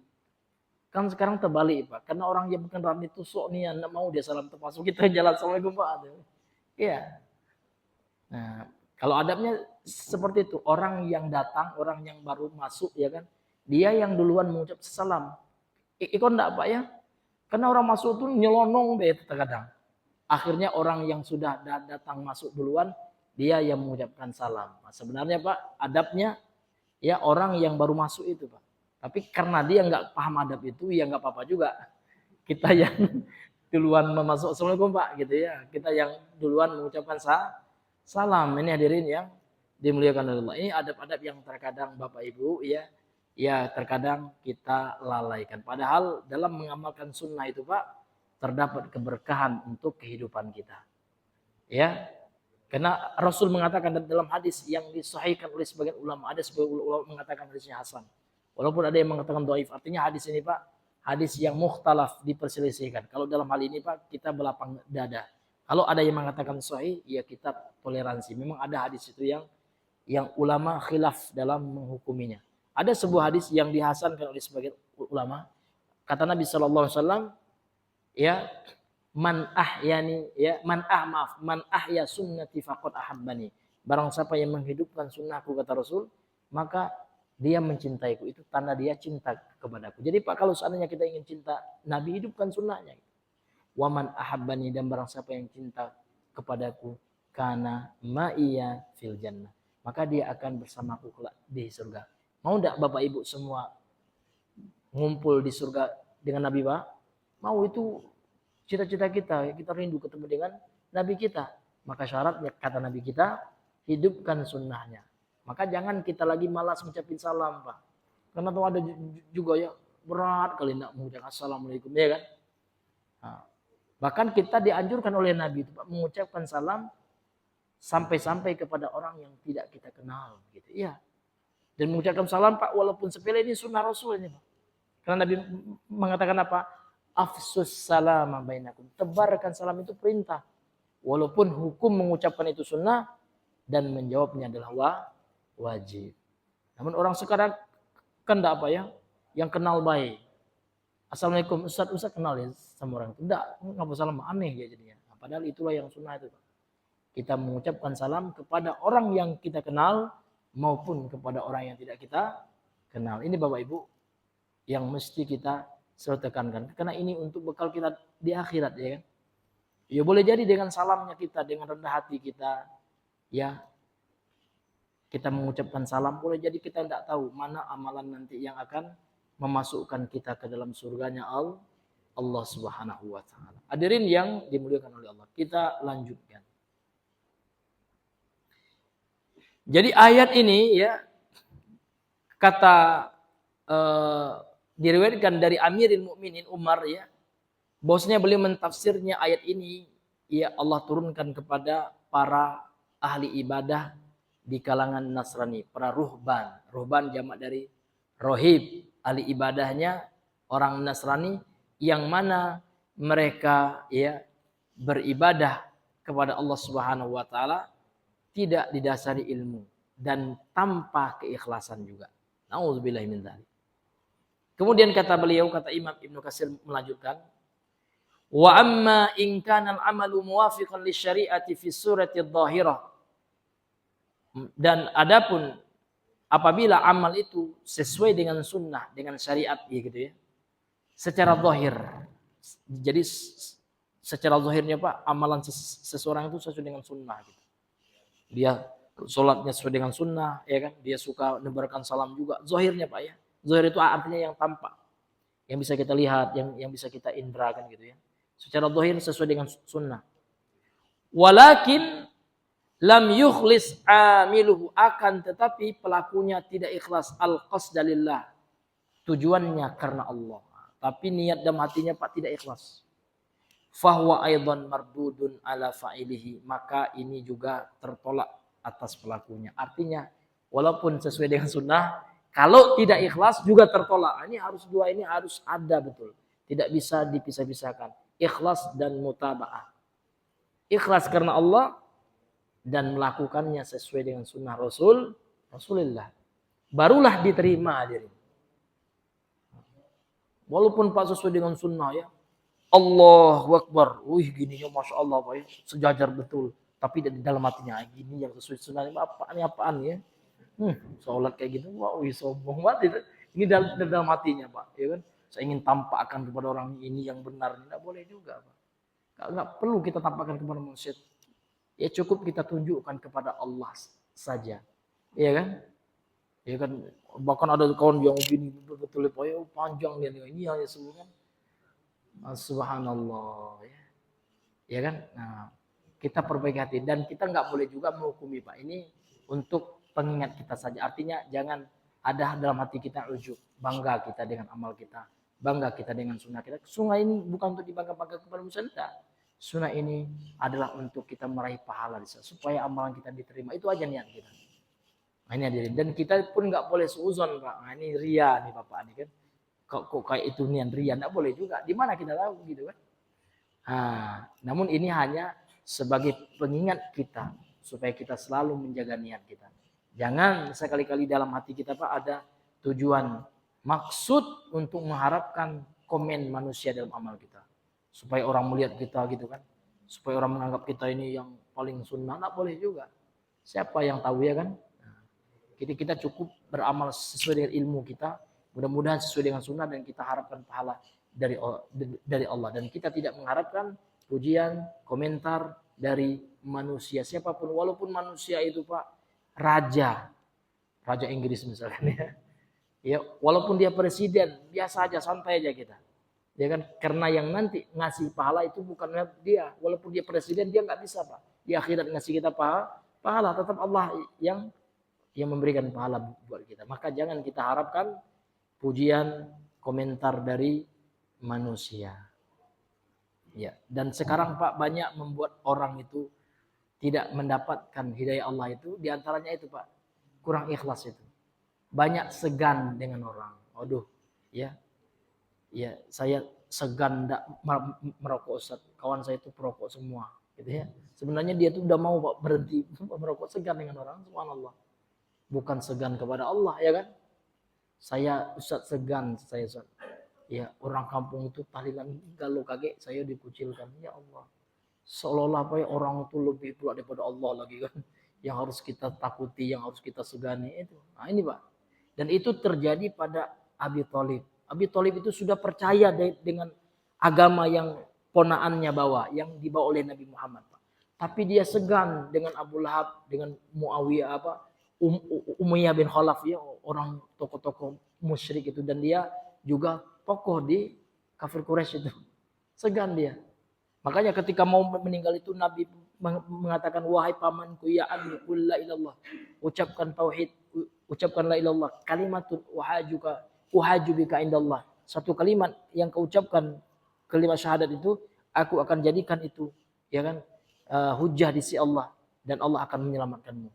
Kan sekarang terbalik Pak, karena orang yang berkendaraan itu sok nih, enggak mau dia salam, termasuk kita jalan assalamualaikum Pak. Iya. Nah, kalau adabnya seperti itu, orang yang datang, orang yang baru masuk ya kan, dia yang duluan mengucap salam. Ikon enggak Pak ya? Karena orang masuk tuh nyelonong deh terkadang. Akhirnya orang yang sudah datang masuk duluan, dia yang mengucapkan salam. Nah, sebenarnya Pak, adabnya ya orang yang baru masuk itu Pak. Tapi karena dia nggak paham adab itu, ya nggak apa-apa juga. Kita yang duluan masuk, assalamualaikum Pak, gitu ya. Kita yang duluan mengucapkan salam. Ini hadirin yang dimuliakan oleh Allah. Ini adab-adab yang terkadang Bapak Ibu ya terkadang kita lalaikan. Padahal dalam mengamalkan sunnah itu Pak, terdapat keberkahan untuk kehidupan kita. Ya, karena Rasul mengatakan dalam hadis yang disahihkan oleh sebagian ulama, ada sebagian ulama mengatakan hadisnya hasan. Walaupun ada yang mengatakan dhaif, artinya hadis ini Pak, hadis yang mukhtalaf, diperselisihkan. Kalau dalam hal ini Pak, kita berlapang dada. Kalau ada yang mengatakan sahih, ya kita toleransi. Memang ada hadis itu yang ulama khilaf dalam menghukuminya. Ada sebuah hadis yang dihasankan oleh sebagian ulama. Kata Nabi SAW, ya, man ahya sunnati faqad ahabbani. Barang siapa yang menghidupkan sunnahku, kata Rasul, maka dia mencintaiku. Itu tanda dia cinta kepadaku. Jadi Pak, kalau seandainya kita ingin cinta Nabi, hidupkan sunnahnya. Wa man ahabbani, dan barang siapa yang cinta kepadaku, kana ma'iya fil jannah, maka dia akan bersamaku kelak di surga. Mau enggak Bapak Ibu semua ngumpul di surga dengan Nabi Pak? Mau, itu cita-cita kita. Kita rindu ketemu dengan Nabi kita. Maka syaratnya, kata Nabi kita, hidupkan sunnahnya. Maka jangan kita lagi malas mengucapin salam Pak. Karena tuh ada juga ya berat kali enggak mengucapkan assalamualaikum, ya kan? Nah, bahkan kita dianjurkan oleh Nabi itu Pak, mengucapkan salam sampai-sampai kepada orang yang tidak kita kenal gitu. Iya. Dan mengucapkan salam Pak walaupun sepele, ini sunnah Rasul ini Pak. Karena Nabi mengatakan apa? Afsus salama bainakum. Tebarkan salam, itu perintah. Walaupun hukum mengucapkan itu sunnah dan menjawabnya adalah wajib. Namun orang sekarang kan enggak apa ya, yang kenal baik. Assalamualaikum Ustaz kenal ya sama orang itu. Enggak salam, aneh ya jadinya. Nah, padahal itulah yang sunnah itu. Kita mengucapkan salam kepada orang yang kita kenal maupun kepada orang yang tidak kita kenal. Ini Bapak Ibu yang mesti kita selalu tekankan. Karena ini untuk bekal kita di akhirat, ya kan. Ya boleh jadi dengan salamnya kita, dengan rendah hati kita, ya kita mengucapkan salam, boleh jadi kita tidak tahu mana amalan nanti yang akan memasukkan kita ke dalam surganya Allah Subhanahu wa taala. Hadirin yang dimuliakan oleh Allah, kita lanjutkan. Jadi ayat ini ya, kata diriwayatkan dari Amirul Mukminin Umar ya, bahwasanya beliau mentafsirnya ayat ini, ya Allah turunkan kepada para ahli ibadah di kalangan Nasrani, para ruhban. Ruhban jamak dari rohib, ahli ibadahnya orang Nasrani yang mana mereka ya beribadah kepada Allah Subhanahu wa taala tidak didasari ilmu dan tanpa keikhlasan juga. Nauzubillahi min dzalik. Kemudian kata beliau, kata Imam Ibnu Katsir melanjutkan, wa amma in kana al-amalu muwafiqan lisyari'ati fi surati adh-dhahirah. Dan adapun apabila amal itu sesuai dengan sunnah, dengan syariat gitu ya. Secara zahir. Jadi secara zahirnya Pak, amalan seseorang itu sesuai dengan sunnah gitu. Dia sholatnya sesuai dengan sunnah, ya kan? Dia suka nebarkan salam juga. Zahirnya Pak ya. Zahir itu artinya yang tampak, yang bisa kita lihat, yang bisa kita indrakan gitu ya. Secara zahir sesuai dengan sunnah. Walakin lam yukhlis amiluhu, akan tetapi pelakunya tidak ikhlas, al-qasda lillah, tujuannya karena Allah. Tapi niat dan hatinya Pak tidak ikhlas. Fahuwa aidan mardudun ala fa'ilihi, maka ini juga tertolak atas pelakunya. Artinya walaupun sesuai dengan sunnah, kalau tidak ikhlas juga tertolak. Ini harus dua, ini harus ada betul. Tidak bisa dipisah-pisahkan. Ikhlas dan mutaba'ah. Ikhlas karena Allah dan melakukannya sesuai dengan sunnah Rasulullah. Barulah diterima hadirin. Walaupun Pak sesuai dengan sunnah ya. Allahu Akbar. Wih gininya Masya Allah Pak ya. Sejajar betul. Tapi di dalam hatinya gini yang sesuai sunnah ini apaan ya. Sholat kayak gitu. Wah sombong banget. Ini dalam hatinya Pak. Ya kan? Saya ingin tampakkan kepada orang ini yang benar. Tidak boleh juga Pak. Nggak perlu kita tampakkan kepada manusia. Ya cukup kita tunjukkan kepada Allah saja. Iya kan? Ya kan? Bahkan ada kawan yang begini betul-betul panjang dia ini hanya sebuah subhanallah ya. Ya kan? Nah, kita perbaiki hati dan kita nggak boleh juga menghukumi Pak. Ini untuk pengingat kita saja. Artinya jangan ada dalam hati kita ujub, bangga kita dengan amal kita, bangga kita dengan sunnah kita. Sunnah ini bukan untuk dibangga-bangga kepada manusia. Sunnah ini adalah untuk kita meraih pahala supaya amalan kita diterima. Itu aja niat kita. Nah, ini hadirin. Dan kita pun nggak boleh suuzon Pak. Nah, ini ria nih Bapak ini kan. Kok kayak itu niat ria, nggak boleh juga. Di mana kita tahu gitu kan? Nah, namun ini hanya sebagai pengingat kita supaya kita selalu menjaga niat kita. Jangan sekali-kali dalam hati kita Pak ada tujuan maksud untuk mengharapkan komen manusia dalam amal kita. Supaya orang melihat kita gitu kan. Supaya orang menganggap kita ini yang paling sunnah. Nggak boleh juga. Siapa yang tahu ya kan? Jadi kita cukup beramal sesuai dengan ilmu kita. Mudah-mudahan sesuai dengan sunnah dan kita harapkan pahala dari Allah. Dan kita tidak mengharapkan pujian, komentar dari manusia. Siapapun. Walaupun manusia itu Pak raja. Raja Inggris misalnya. Ya, walaupun dia presiden. Biasa aja, santai aja kita. Ya kan, karena yang nanti ngasih pahala itu bukan dia, walaupun dia presiden dia nggak bisa Pak. Di akhirat ngasih kita pahala tetap Allah yang memberikan pahala buat kita. Maka jangan kita harapkan pujian, komentar dari manusia. Ya, dan sekarang Pak banyak membuat orang itu tidak mendapatkan hidayah Allah itu, diantaranya itu Pak kurang ikhlas itu. Banyak segan dengan orang. Aduh, ya. Ya, saya segan enggak merokok Ustaz. Kawan saya itu perokok semua, gitu ya. Sebenarnya dia tuh udah mau Pak berhenti merokok, segan dengan orang, subhanallah. Bukan segan kepada Allah, ya kan? Saya Ustaz segan, saya Ustaz. Ya, orang kampung itu tahlilan galau kaget, saya dikucilkan. Ya Allah. Seolah-olah apa ya orang itu lebih pula daripada Allah lagi kan. Yang harus kita takuti, yang harus kita segani itu. Nah, ini Pak. Dan itu terjadi pada Abi Thalib. Abi Thalib itu sudah percaya dengan agama yang ponaannya bawa, yang dibawa oleh Nabi Muhammad. Tapi dia segan dengan Abu Lahab, dengan Muawiyah Umayyah bin Khalaf ya, orang tokoh-tokoh musyrik itu, dan dia juga tokoh di kafir Quraisy itu. Segan dia. Makanya ketika mau meninggal itu Nabi mengatakan, wahai pamanku ya ammi qul la ilallah. Ucapkan tauhid, ucapkan la ilallah, kalimatun uhaju bika indallah. Satu kalimat yang kau ucapkan, kalimat syahadat itu, aku akan jadikan itu ya kan hujah di sisi Allah dan Allah akan menyelamatkanmu.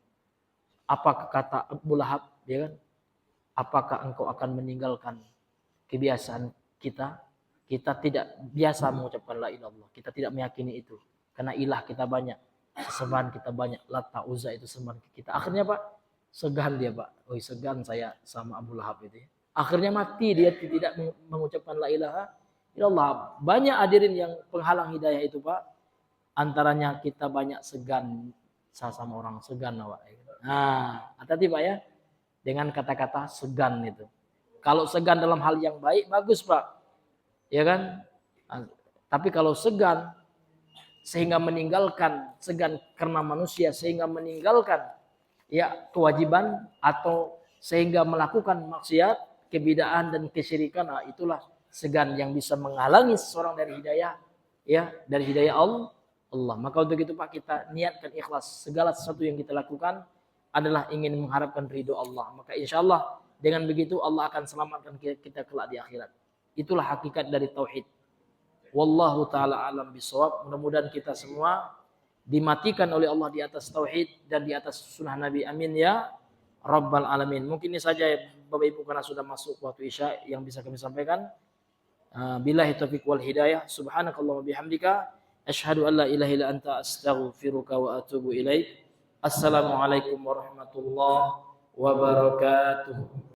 Apa kata Abu Lahab, ya kan? apakah engkau akan meninggalkan kebiasaan kita? Kita tidak biasa mengucapkan la ilaha illallah. Kita tidak meyakini itu. Karena ilah kita banyak. Sesembahan kita banyak. Lata, Uzza itu sembahan kita. Akhirnya Pak, segan dia Pak. Segan saya sama Abu Lahab itu. Akhirnya mati dia tidak mengucapkan la ilaha illallah. Banyak hadirin yang penghalang hidayah itu Pak. Antaranya kita banyak segan sama orang. Segan Pak. Nah, hati-hati Pak ya. Dengan kata-kata segan itu. Kalau segan dalam hal yang baik, bagus Pak. Ya kan? Tapi kalau segan sehingga meninggalkan, segan karena manusia sehingga meninggalkan ya kewajiban atau sehingga melakukan maksiat, kebidaan dan kesyirikan, itulah segan yang bisa menghalangi seseorang dari hidayah, ya, dari hidayah Allah. Maka untuk itu Pak, kita niatkan ikhlas. Segala sesuatu yang kita lakukan adalah ingin mengharapkan ridho Allah. Maka insya Allah dengan begitu Allah akan selamatkan kita kelak di akhirat. Itulah hakikat dari tauhid. Wallahu taala alam bisawab. Mudah-mudahan kita semua dimatikan oleh Allah di atas tauhid dan di atas sunnah Nabi. Amin ya rabbal alamin. Mungkin ini saja Bapak Ibu karena sudah masuk waktu Isya yang bisa kami sampaikan. Billahi taufiq wal hidayah. Subhanakallahumma bihamdika asyhadu an la ilaha illa anta astaghfiruka wa atubu ilaik. Assalamualaikum warahmatullahi wabarakatuh.